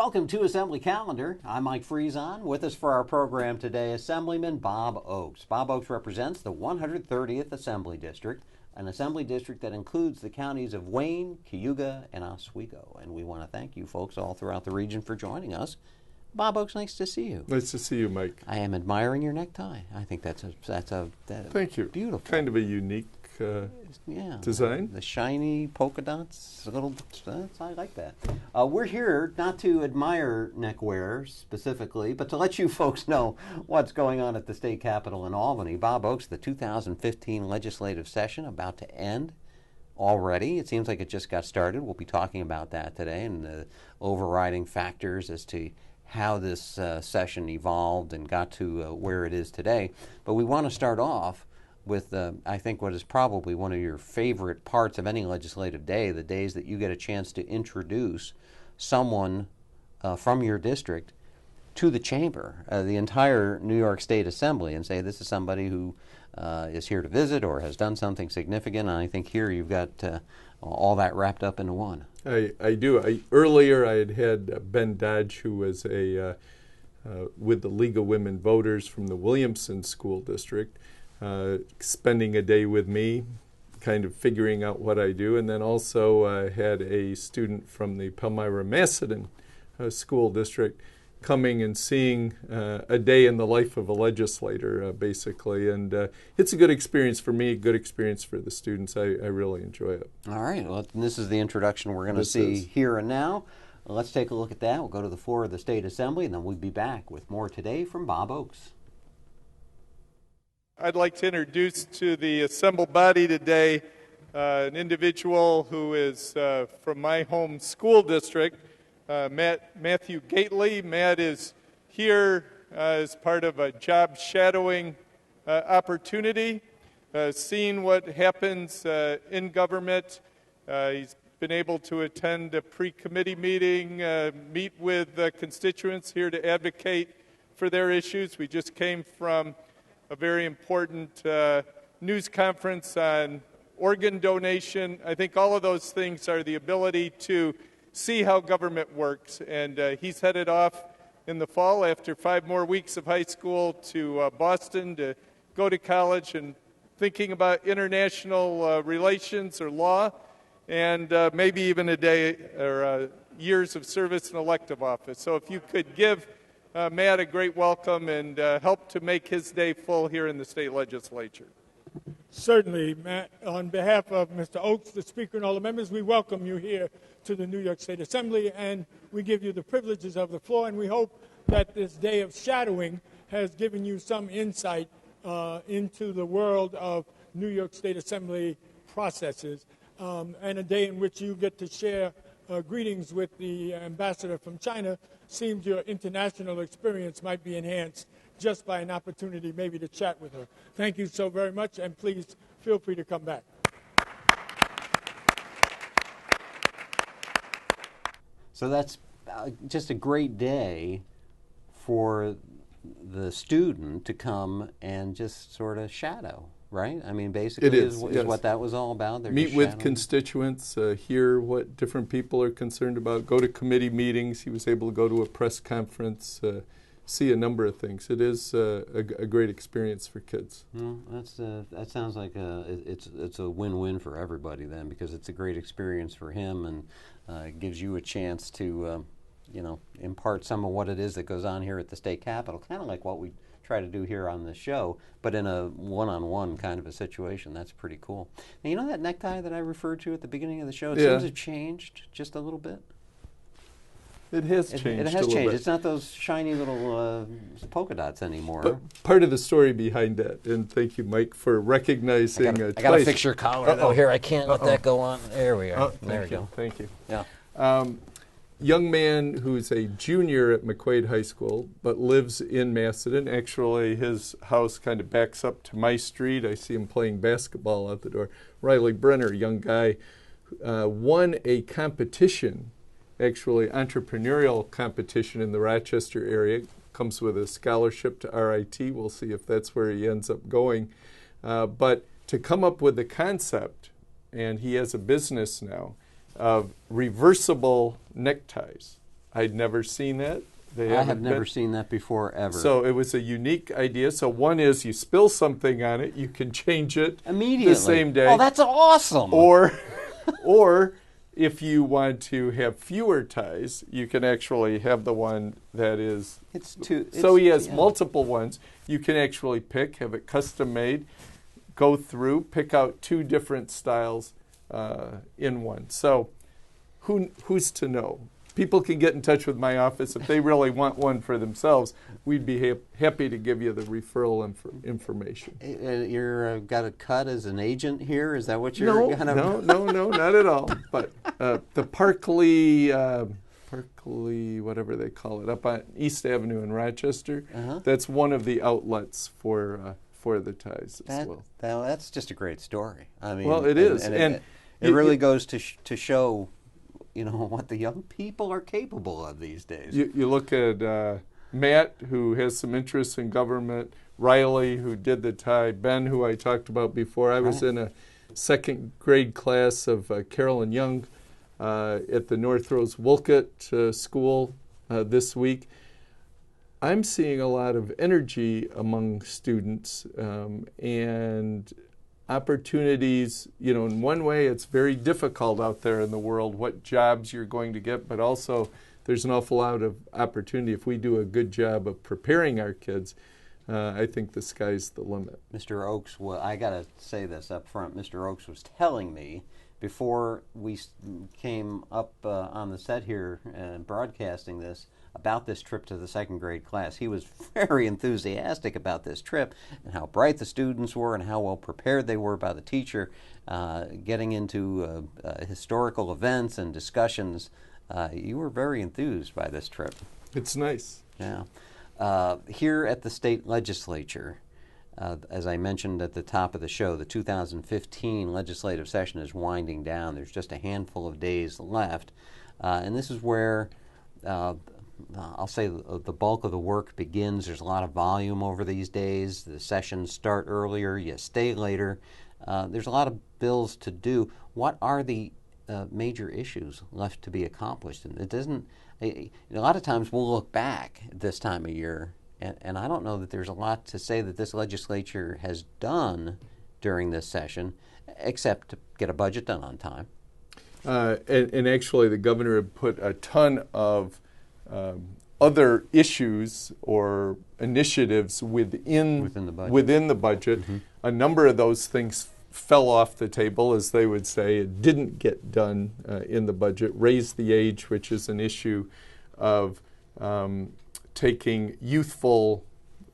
Welcome to Assembly Calendar. I'm Mike Friesen. With us for our program today, Assemblyman Bob Oaks. Bob Oaks represents the 130th Assembly District, an assembly district that includes the counties of Wayne, Cayuga, and Oswego. And we want to thank you folks all throughout the region for joining us. Bob Oaks, nice to see you. Nice to see you, Mike. I am admiring your necktie. I think that's thank you. Beautiful. Kind of a unique design. The shiny polka dots, I like that. We're here not to admire neckwear specifically, but to let you folks know what's going on at the state capitol in Albany. Bob Oaks, the 2015 legislative session about to end already. It seems like it just got started. We'll be talking about that today and the overriding factors as to how this session evolved and got to where it is today. But we want to start off with, I think, what is probably one of your favorite parts of any legislative day, the days that you get a chance to introduce someone from your district to the chamber, the entire New York State Assembly, and say this is somebody who is here to visit or has done something significant. And I think here you've got all that wrapped up into one. I do. Earlier I had Ben Dodge, who was with the League of Women Voters from the Williamson School District, spending a day with me, kind of figuring out what I do, and then also had a student from the Palmyra-Macedon School District coming and seeing a day in the life of a legislator, basically. And it's a good experience for me, a good experience for the students. I really enjoy it. All right. Well, this is the introduction we're going to see here and now. Let's take a look at that. We'll go to the floor of the State Assembly, and then we'll be back with more today from Bob Oaks. I'd like to introduce to the assembled body today an individual who is from my home school district, Matthew Gately. Matt is here as part of a job shadowing opportunity, seeing what happens in government. He's been able to attend a pre-committee meeting, meet with constituents here to advocate for their issues. We just came from a very important news conference on organ donation. I think all of those things are the ability to see how government works. And he's headed off in the fall after 5 more weeks of high school to Boston to go to college and thinking about international relations or law, and maybe even a day or years of service in elective office. So if you could give Matt a great welcome and help to make his day full here in the state legislature. Certainly, Matt. On behalf of Mr. Oaks, the Speaker, and all the members, we welcome you here to the New York State Assembly, and we give you the privileges of the floor, and we hope that this day of shadowing has given you some insight into the world of New York State Assembly processes, and a day in which you get to share greetings with the ambassador from China. Seems your international experience might be enhanced just by an opportunity maybe to chat with her. Thank you so very much, and please feel free to come back. So that's just a great day for the student to come and just sort of shadow, right? I mean, basically it is yes. What that was all about. They're meet with constituents, hear what different people are concerned about, go to committee meetings. He was able to go to a press conference, see a number of things. It is a great experience for kids. Well, that sounds like it's a win-win for everybody then, because it's a great experience for him, and it gives you a chance to impart some of what it is that goes on here at the state capitol, kind of like what we try to do here on this show, but in a one-on-one kind of a situation. That's pretty cool. Now, you know that necktie that I referred to at the beginning of the show? It seems to have changed just a little bit. It has changed. It has changed. It's not those shiny little polka dots anymore. But part of the story behind that, and thank you, Mike, for recognizing. I got to fix your collar though. Here, I can't let that go on. There we are. There we go. Thank you. Yeah. Young man who's a junior at McQuaid High School, but lives in Macedon. Actually, his house kind of backs up to my street. I see him playing basketball out the door. Riley Brenner, young guy, won a competition, actually entrepreneurial competition in the Rochester area. Comes with a scholarship to RIT. We'll see if that's where he ends up going. But to come up with the concept, and he has a business now, of reversible neckties. I'd never seen that. I have never seen that before, ever. So it was a unique idea. So one is you spill something on it, you can change it immediately the same day. Oh, that's awesome. Or if you want to have fewer ties, you can actually have the one that is... So he has multiple ones. You can actually pick, have it custom made, go through, pick out 2 different styles in one. So who's to know? People can get in touch with my office if they really want one for themselves. We'd be happy to give you the referral information. You're got a cut as an agent here? Is that what you're No, not at all. But the Parkley, whatever they call it, up on East Avenue in Rochester, that's one of the outlets for the ties as well. That's just a great story. I mean, well, it is, and it really goes to show, what the young people are capable of these days. You look at Matt, who has some interest in government, Riley, who did the tie, Ben, who I talked about before. I was in a 2nd grade class of Carolyn Young at the North Rose Wolcott School this week. I'm seeing a lot of energy among students and opportunities. In one way, it's very difficult out there in the world what jobs you're going to get, but also there's an awful lot of opportunity. If we do a good job of preparing our kids, I think the sky's the limit. Mr. Oaks, I got to say this up front. Mr. Oaks was telling me before we came up on the set here and broadcasting this about this trip to the 2nd grade class. He was very enthusiastic about this trip and how bright the students were and how well prepared they were by the teacher, getting into historical events and discussions. You were very enthused by this trip. It's nice. Yeah. Here at the state legislature, as I mentioned at the top of the show, the 2015 legislative session is winding down. There's just a handful of days left. And this is where I'll say the bulk of the work begins. There's a lot of volume over these days. The sessions start earlier, you stay later. There's a lot of bills to do. What are the major issues left to be accomplished? And it doesn't. A lot of times we'll look back at this time of year, and I don't know that there's a lot to say that this legislature has done during this session, except to get a budget done on time. And actually, the governor had put a ton of other issues or initiatives within the budget. Mm-hmm. A number of those things fell off the table, as they would say. It didn't get done in the budget. Raise the age, which is an issue of taking youthful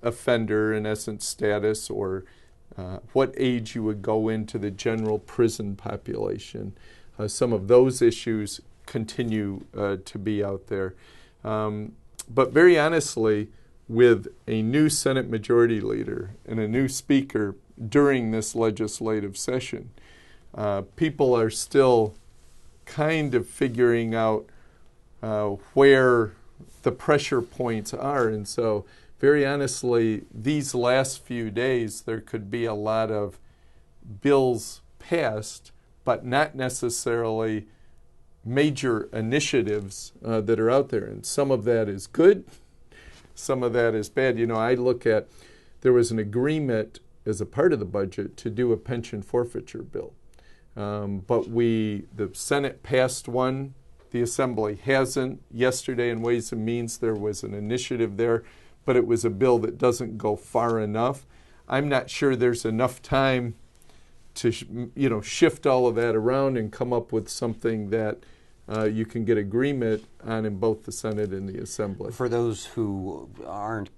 offender, in essence, status, or what age you would go into the general prison population. Some of those issues continue to be out there. But very honestly, with a new Senate Majority Leader and a new Speaker during this legislative session, people are still kind of figuring out where the pressure points are. And so, very honestly, these last few days, there could be a lot of bills passed, but not necessarily major initiatives that are out there. And some of that is good, some of that is bad. I look at, there was an agreement as a part of the budget to do a pension forfeiture bill. But the Senate passed one, the Assembly hasn't. Yesterday in Ways and Means there was an initiative there, but it was a bill that doesn't go far enough. I'm not sure there's enough time to shift all of that around and come up with something that you can get agreement on in both the Senate and the Assembly. For those who aren't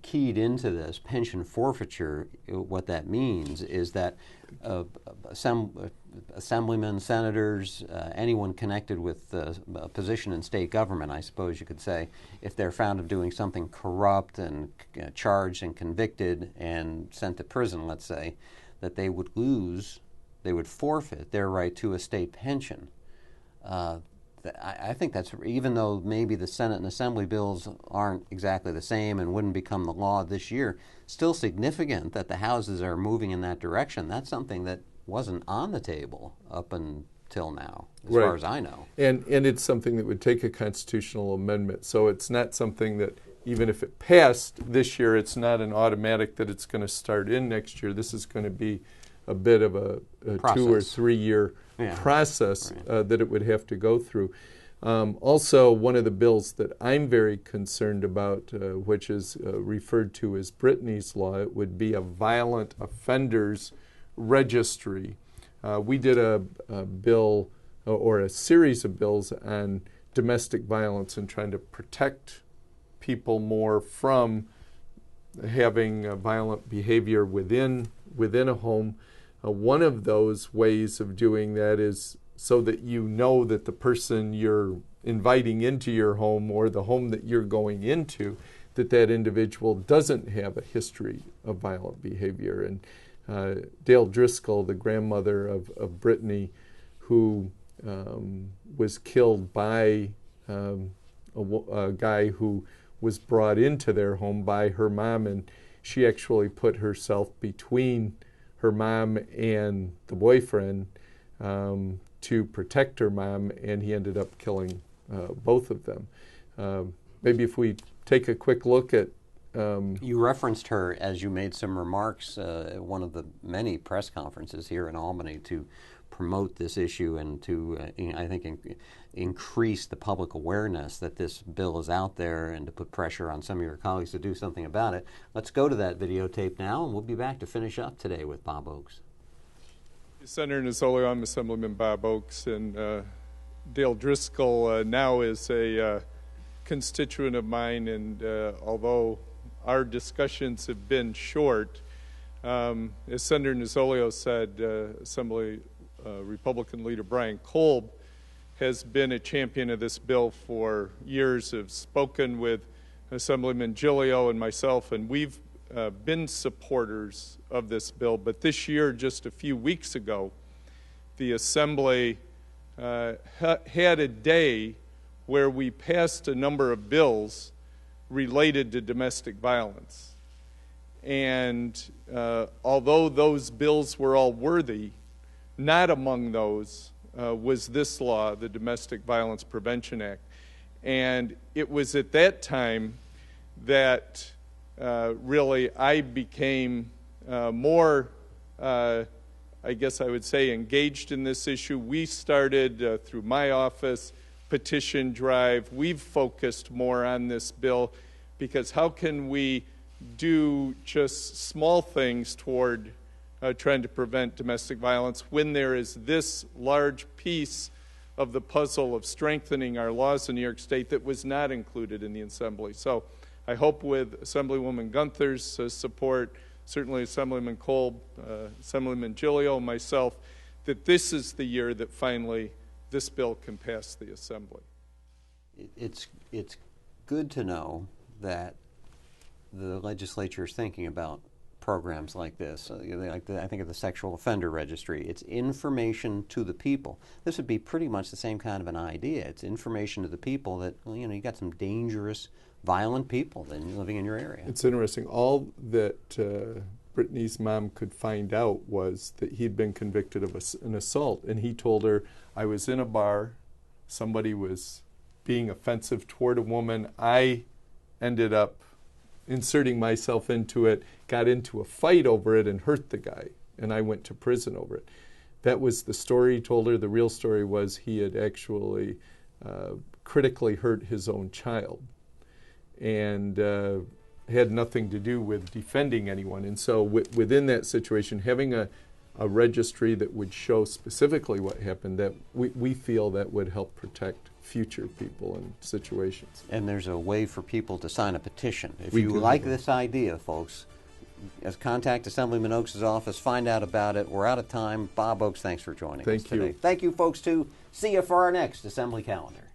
keyed into this, pension forfeiture, what that means is that assemblymen, senators, anyone connected with a position in state government, I suppose you could say, if they're found of doing something corrupt and charged and convicted and sent to prison, let's say, that they would forfeit their right to a state pension. I think that's, even though maybe the Senate and Assembly bills aren't exactly the same and wouldn't become the law this year, still significant that the houses are moving in that direction. That's something that wasn't on the table up until till now, as Right. far as I know. And it's something that would take a constitutional amendment. So it's not something that, even if it passed this year, it's not an automatic that it's going to start in next year. This is going to be a bit of a 2 or 3 year process that it would have to go through. Also, one of the bills that I'm very concerned about, which is referred to as Brittany's Law, it would be a violent offenders registry. We did a bill or a series of bills on domestic violence and trying to protect people more from having violent behavior within a home. One of those ways of doing that is so that you know that the person you're inviting into your home or the home that you're going into, that individual doesn't have a history of violent behavior. And Dale Driscoll, the grandmother of Brittany, who was killed by a guy who was brought into their home by her mom, and she actually put herself between her mom and the boyfriend to protect her mom, and he ended up killing both of them. Maybe if we take a quick look at... You referenced her as you made some remarks at one of the many press conferences here in Albany to promote this issue and to, I think, increase the public awareness that this bill is out there and to put pressure on some of your colleagues to do something about it. Let's go to that videotape now, and we'll be back to finish up today with Bob Oaks. Senator Nizzolio, I'm Assemblyman Bob Oaks, and Dale Driscoll now is a constituent of mine, and although our discussions have been short, as Senator Nizzolio said, Assembly Republican Leader Brian Kolb has been a champion of this bill for years. Have spoken with Assemblyman Giglio and myself, and we've been supporters of this bill. But this year, just a few weeks ago, the Assembly had a day where we passed a number of bills related to domestic violence. And although those bills were all worthy, not among those was this law, the Domestic Violence Prevention Act. And it was at that time that really I became more, I guess I would say, engaged in this issue. We started, through my office, petition drive. We've focused more on this bill because how can we do just small things toward trying to prevent domestic violence when there is this large piece of the puzzle of strengthening our laws in New York State that was not included in the Assembly. So I hope with Assemblywoman Gunther's support, certainly Assemblyman Kolb, Assemblyman Giglio, and myself, that this is the year that finally this bill can pass the Assembly. It's good to know that the legislature is thinking about programs like this. I think of the Sexual Offender Registry. It's information to the people. This would be pretty much the same kind of an idea. It's information to the people that, well, you got some dangerous, violent people living in your area. It's interesting. All that Brittany's mom could find out was that he'd been convicted of an assault, and he told her, I was in a bar, somebody was being offensive toward a woman, I ended up inserting myself into it, got into a fight over it and hurt the guy, and I went to prison over it. That was the story he told her. The real story was he had actually critically hurt his own child and had nothing to do with defending anyone. And so within that situation, having a registry that would show specifically what happened, that we feel that would help protect future people in situations. And there's a way for people to sign a petition. If you like this idea, folks, contact Assemblyman Oaks' office, find out about it. We're out of time. Bob Oaks, thanks for joining us today. Thank you. Thank you, folks, too. See you for our next Assembly Calendar.